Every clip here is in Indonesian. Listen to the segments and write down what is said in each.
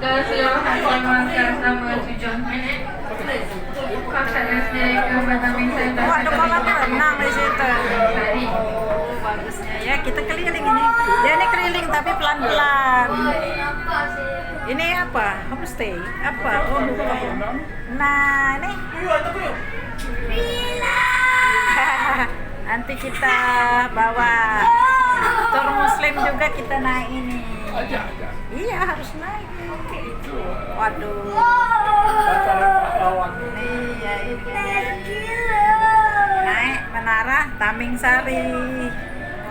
keseluruhan keluarga selama 7 menit. Kakaknya sendiri ke Bataming Center. Oh, ada kolam renang di situ. Oh, bagusnya ya. Kita keliling ini. Ya ini keliling tapi pelan-pelan. Ini apa? Homestay? Apa? Oh, bukan. Nah, ini. Nanti kita bawa tur muslim juga kita naik ini. Iya, harus naik. Waduh. Iya, naik menara Taming Sari.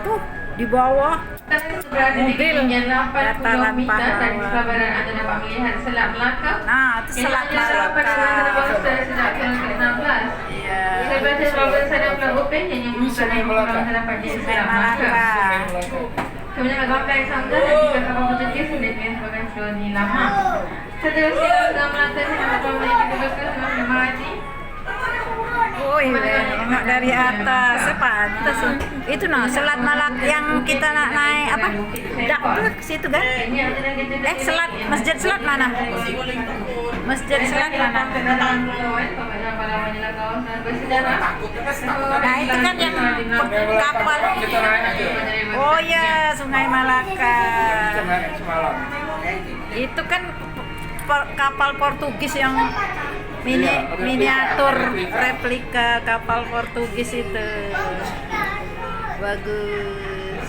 Tuh di bawah mobil dataran Pahlawan. Anda dapat melihat Selat Melaka. Nah, itu Selat Melaka. Iya. Sebatas Robert Sadam Pulau Upin yang merupakan pulau terdapat di Selat Melaka. Kemudian kompleks Samudra dan juga kapal Portugis yang digunakan sebagai koloni lama. Seterusnya Selat Melaka yang memiliki beberapa Marathi. Oh iya, nengok dari atas, sepantas. Itu nah, Selat Malaka yang kita naik apa? Dak tuh situ kan? Selat, Masjid Selat mana? Masjid Selat mana? Nah itu kan yang kapal. Oh ya, Sungai Malaka. Itu kan kapal Portugis yang miniatur replika kapal Portugis itu. Bagus.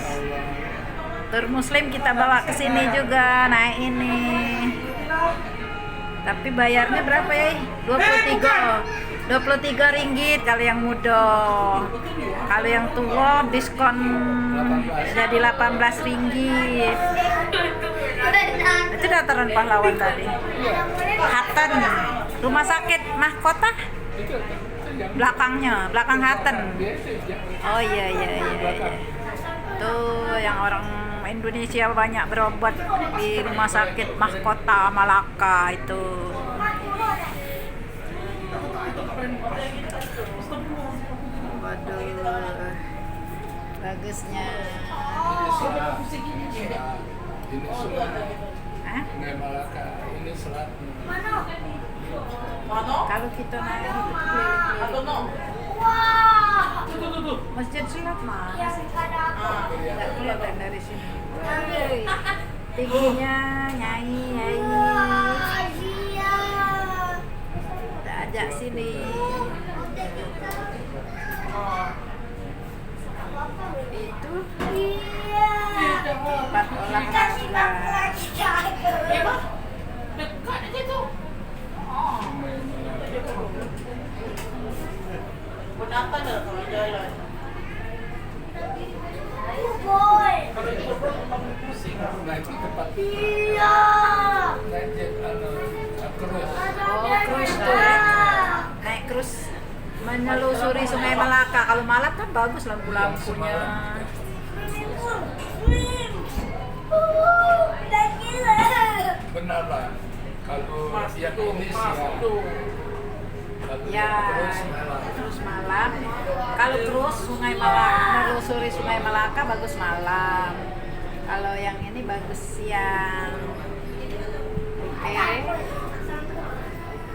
Tur muslim kita bawa ke sini juga naik ini. Tapi bayarnya berapa ya? 23 ringgit kalau yang muda. Kalau yang tua diskon jadi 18 ringgit. Itu dataran Pahlawan tadi. Hatten, rumah sakit mahkota belakangnya, belakang Hatten. Oh iya. Tuh yang orang Indonesia banyak berobat di rumah sakit mahkota Malaka itu. Waduh, bagusnya. Ini Sungai Malaka, ini Selat. Kalau kita naik Masjid Selat mah nggak kelihatan dari sini. Tingginya nyai kita ajak sini. Itu tempat olahraga. Dekat aja tuh. Penata dah kalau jalan. Nah itu tempat naik jet cruise. Oh, cruise tuh. Naik cruise menelusuri Sungai Malaka. Kalau malam kan bagus lampu-lampunya. Benar lah. Kalau yang ini siang. Ya, terus malam. Kalau terus Sungai Malaka, menelusuri Sungai Malaka bagus malam. Kalau yang ini bagus siang. Oke.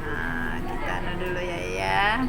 Nah, kita dulu ya.